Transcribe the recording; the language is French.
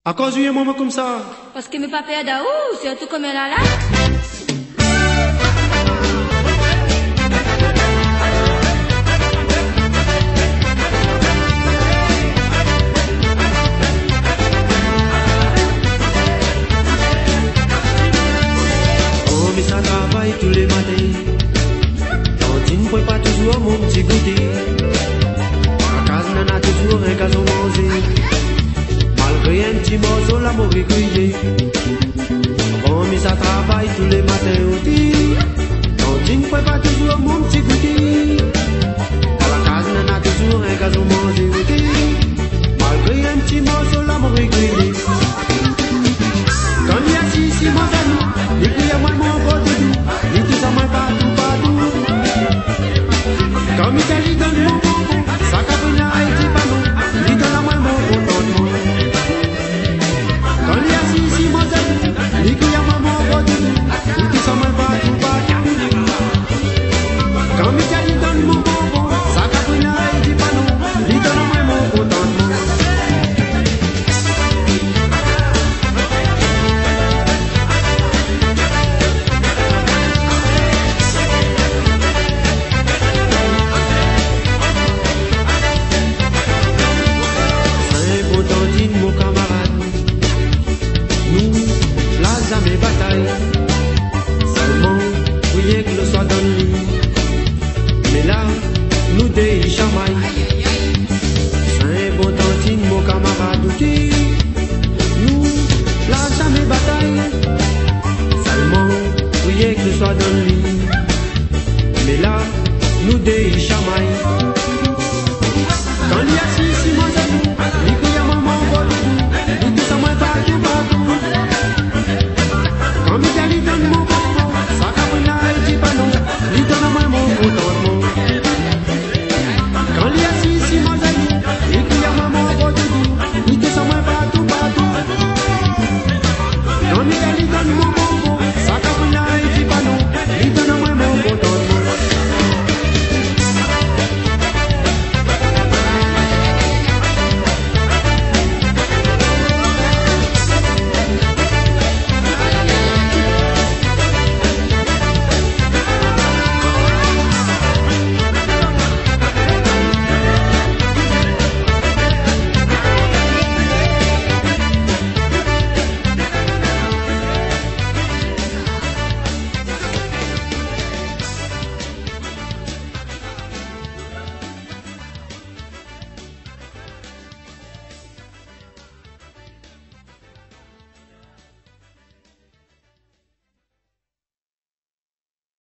À cause du moment comme ça. Parce que mes papiers d'aoù, surtout comme elle a là. Oh, mais ça travaille tous les matins. Quand tu ne peux pas toujours mon petit goûter. À casa, n'en a toujours un gazon mangé. Malgré un petit morceau, l'amour est grillé. Oh, mais ça travaille tous les matins aussi. Quand tu ne peux pas toujours mon petit goûter. À la casa, n'en a toujours un gazon mangé aussi. Malgré un petit morceau, l'amour est grillé.